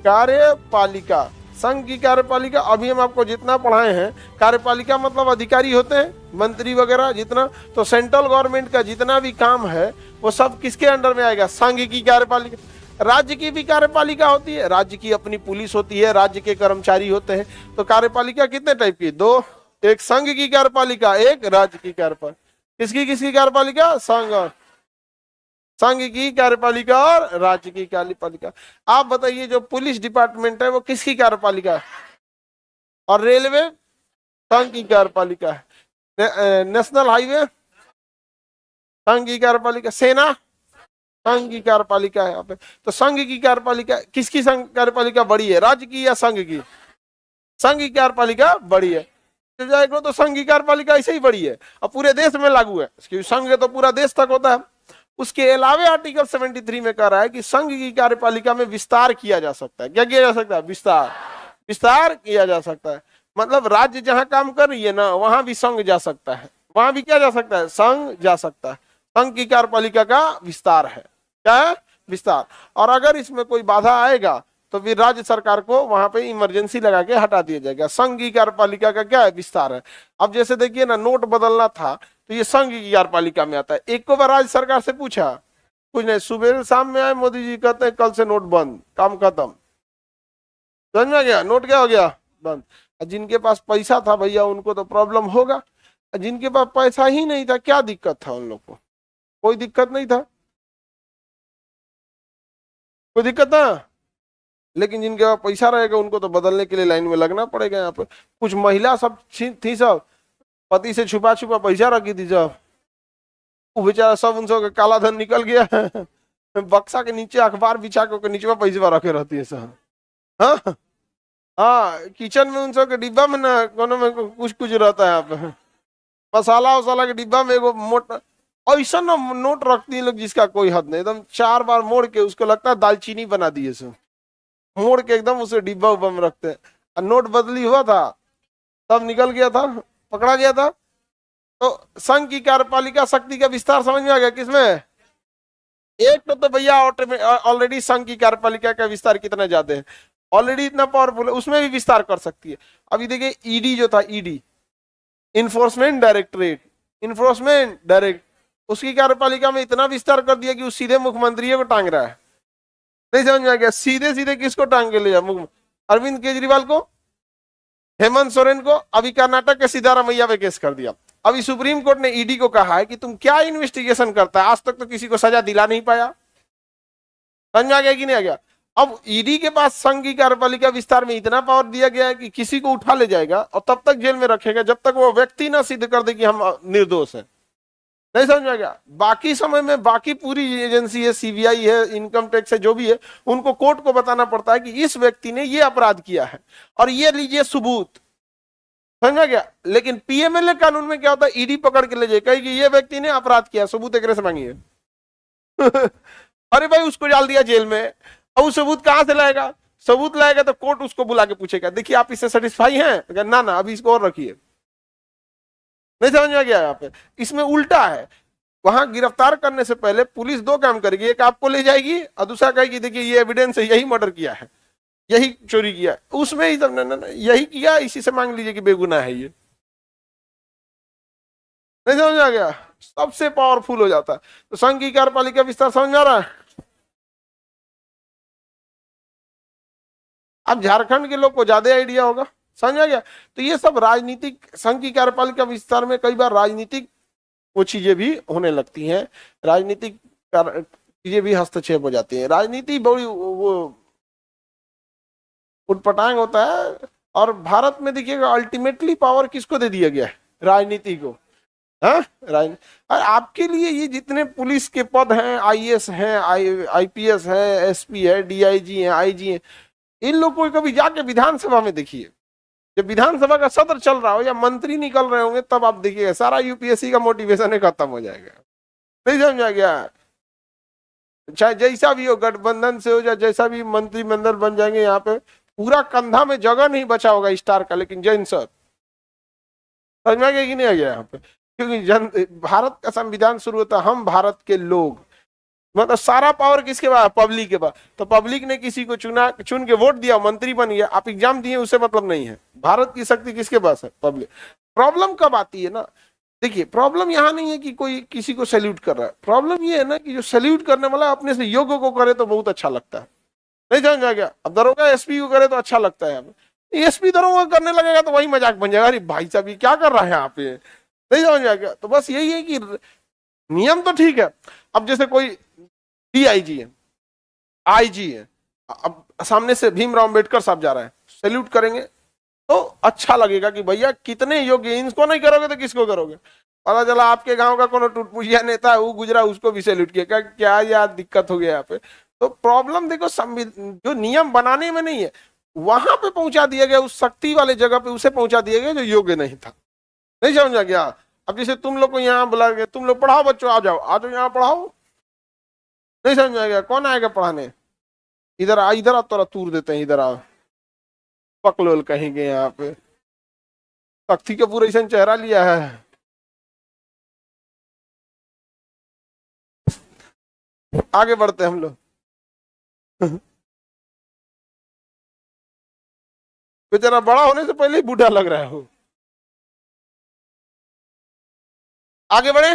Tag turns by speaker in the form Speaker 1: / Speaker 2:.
Speaker 1: कार्यपालिका, संघ की कार्यपालिका। अभी हम आपको जितना पढ़ाए हैं, कार्यपालिका मतलब अधिकारी होते हैं, मंत्री वगैरह जितना, तो सेंट्रल गवर्नमेंट का जितना भी काम है वो सब किसके अंडर में आएगा? संघ की कार्यपालिका। राज्य की भी कार्यपालिका होती है, राज्य की अपनी पुलिस होती है, राज्य के कर्मचारी होते हैं। तो कार्यपालिका कितने टाइप की? दो, एक संघ की कार्यपालिका, एक राज्य की कार्यपालिका। किसकी कार्यपालिका? संघ की कार्यपालिका और राज्य की कार्यपालिका। आप बताइए जो पुलिस डिपार्टमेंट है वो किसकी कार्यपालिका है? और रेलवे संघ की कार्यपालिका है। नेशनल हाईवे संघ की कार्यपालिका। सेना संघ की कार्यपालिका है यहाँ पे। तो संघ की कार्यपालिका, किसकी संघ कार्यपालिका बड़ी है, राज्य की या संघ की? संघ की कार्यपालिका बड़ी है। तो संघ की कार्यपालिका ऐसे ही बड़ी है और पूरे देश में लागू है, क्योंकि संघ तो पूरा देश तक होता है। उसके अलावा आर्टिकल 73 में कह रहा है कि संघ की कार्यपालिका में विस्तार किया जा सकता है। क्या किया जा सकता है? विस्तार किया जा सकता है। मतलब राज्य जहां काम कर रही है ना, वहां भी संघ जा सकता है, वहां भी क्या जा सकता है? संघ जा सकता है। संघ की कार्यपालिका का विस्तार है। क्या है? विस्तार। और अगर इसमें कोई बाधा आएगा तो फिर राज्य सरकार को वहां पे इमरजेंसी लगा के हटा दिया जाएगा। संघ की कार्यपालिका का क्या है? विस्तार है। अब जैसे देखिए ना, नोट बदलना था तो ये संघ की कार्यपालिका में आता है। एक को बार राज्य सरकार से पूछा, कुछ नहीं, सुबह शाम में आए मोदी जी कहते हैं कल से नोट बंद, काम खत्म। समझ में आ गया? नोट क्या हो गया? बंद। जिनके पास पैसा था भैया उनको तो प्रॉब्लम होगा, जिनके पास पैसा ही नहीं था क्या दिक्कत था? उन लोग को कोई दिक्कत नहीं था, कोई दिक्कत था। लेकिन जिनके पास पैसा रहेगा उनको तो बदलने के लिए लाइन में लगना पड़ेगा। यहाँ पे कुछ महिला सब थी, सब पति से छुपा पैसा रखी थी, जब वो बेचारा सब उन सब काला धन निकल गया बक्सा के नीचे अखबार बिछा के नीचे पैसा रखे रहती है सब। हाँ हाँ, किचन में उन सब के डिब्बा में ना कोनो में कुछ रहता है यहाँ पे, मसाला वसाला के डिब्बा में एगो मोटा ऐसा ना नोट रखती है लोग जिसका कोई हद नहीं। एकदम 4 बार मोड़ के उसको लगता है दालचीनी बना दिए सब, मोड़ के एकदम उसे डिब्बा उब्बा में रखते हैं। नोट बदली हुआ था, तब निकल गया था, पकड़ा गया था। तो संघ की कार्यपालिका शक्ति का विस्तार समझ में आ गया किसमें? एक तो भैया ऑलरेडी संघ की कार्यपालिका का विस्तार कितना ज्यादा है, ऑलरेडी इतना पावरफुल है, उसमें भी विस्तार कर सकती है। अभी देखिए ईडी जो था, ईडी इन्फोर्समेंट डायरेक्ट, उसकी कार्यपालिका में इतना विस्तार कर दिया कि वो सीधे मुख्यमंत्री को टांग रहा है। नहीं समझ में आ गया? सीधे किसको टांग के ले जा? अरविंद केजरीवाल को, हेमंत सोरेन को। अभी कर्नाटक के सिद्धारमैया पे केस कर दिया। अभी सुप्रीम कोर्ट ने ईडी को कहा है कि तुम क्या इन्वेस्टिगेशन करता है, आज तक तो किसी को सजा दिला नहीं पाया। समझ में आ गया कि नहीं आ गया? अब ईडी के पास संघ की कार्यपालिका विस्तार में इतना पावर दिया गया है कि किसी को उठा ले जाएगा और तब तक जेल में रखेगा जब तक वो व्यक्ति ना सिद्ध कर दे कि हम निर्दोष हैं। नहीं समझ में आ गया? बाकी समय में बाकी पूरी एजेंसी है, सीबीआई है, इनकम टैक्स है, जो भी है, उनको कोर्ट को बताना पड़ता है कि इस व्यक्ति ने ये अपराध किया है और ये लीजिए सबूत। समझ में आ गया? लेकिन पीएमएलए कानून में क्या होता है? ईडी पकड़ के ले जाए, कहेगी ये व्यक्ति ने अपराध किया, सबूत एक से मांगिए अरे भाई उसको डाल दिया जेल में, अब सबूत कहां से लाएगा? सबूत लाएगा तो कोर्ट उसको बुला के पूछेगा, देखिए आप इससे सेटिस्फाई हैं? ना अभी इसको और रखिए। नहीं समझ में आ गया? यहाँ पे इसमें उल्टा है, वहां गिरफ्तार करने से पहले पुलिस 2 काम करेगी, एक आपको ले जाएगी और दूसरा कहेगी देखिए ये एविडेंस है, यही मर्डर किया है, यही चोरी किया, उसमें ही सब यही किया, इसी से मांग लीजिए कि बेगुनाह है ये। नहीं समझ में आ गया? सबसे पावरफुल हो जाता है। तो संघ की कार्यपालिका विस्तार समझ में आ रहा है? अब झारखंड के लोग को ज्यादा आइडिया होगा, समझ आ गया? तो ये सब राजनीतिक, संघ की कार्यपालिका विस्तार में कई बार राजनीतिक वो चीजें भी होने लगती हैं, राजनीतिक चीजें भी हस्तक्षेप हो जाती है। राजनीति बड़ी वो उटपटांग होता है। और भारत में देखिएगा अल्टीमेटली पावर किसको दे दिया गया है? राजनीति को। हाँ, और आपके लिए ये जितने पुलिस के पद हैं, आईएएस हैं, आईपीएस है, एसपी है, डीआईजी है, आईजी है, इन लोगों को कभी जाके विधानसभा में देखिए, जब विधानसभा का सत्र चल रहा हो या मंत्री निकल रहे होंगे तब आप देखिएगा सारा यूपीएससी का मोटिवेशन खत्म हो जाएगा। नहीं समझा गया? चाहे जैसा भी हो, गठबंधन से हो या जैसा भी मंत्रिमंडल बन जाएंगे, यहाँ पे पूरा कंधा में जगह नहीं बचा होगा स्टार का, लेकिन जैन सर समझ में आ गया कि नहीं आ गया? यहाँ पे क्योंकि भारत का संविधान शुरू होता है हम भारत के लोग, मतलब सारा पावर किसके पास? पब्लिक के पास। तो पब्लिक ने किसी को चुन के वोट दिया, मंत्री बन गया, आप एग्जाम दिए उससे मतलब नहीं है। भारत की शक्ति किसके पास है? पब्लिक। प्रॉब्लम कब आती है ना, देखिए प्रॉब्लम यहाँ नहीं है कि कोई किसी को सैल्यूट कर रहा है, प्रॉब्लम ये है ना कि जो सैल्यूट करने वाला अपने से योग्य को करे तो बहुत अच्छा लगता है, नहीं समझ आ गया? अब दरोगा एसपी को करे तो अच्छा लगता है, एसपी दरोगा करने लगेगा तो वही मजाक बन जाएगा, अरे भाई साहब ये क्या कर रहा है यहाँ पे, नहीं समझ आ गया? तो बस यही है कि नियम तो ठीक है। अब जैसे कोई डीआईजी है, आईजी है, अब सामने से भीमराव अम्बेडकर साहब जा रहे हैं, सैल्यूट करेंगे तो अच्छा लगेगा कि भैया कितने योग्य, इनको नहीं करोगे तो किसको करोगे? पता चला आपके गांव का कोनो टुटपुजिया नेता है, वो गुजरा, उसको भी सैल्यूट किया, क्या यार दिक्कत हो गया यहाँ पे। तो प्रॉब्लम देखो जो नियम बनाने में नहीं है, वहां पे पहुंचा दिया गया, उस शक्ति वाले जगह पे उसे पहुंचा दिया गया जो योग्य नहीं था, नहीं समझा गया? अब जैसे तुम लोग को यहाँ बुला गया, तुम लोग पढ़ाओ बच्चों, आ जाओ आ जाओ यहाँ पढ़ाओ, नहीं समझा गया? कौन आएगा पढ़ाने? इधर आ, इधर आ, तोरा तूर देते हैं, इधर आ, पकलोल कहेंगे यहाँ पे, शक्ति का पूरा ऐसा चेहरा लिया है। आगे बढ़ते हैं हम लोग। बेचारा बड़ा होने से पहले ही बूढ़ा लग रहा है हो। आगे बढ़े।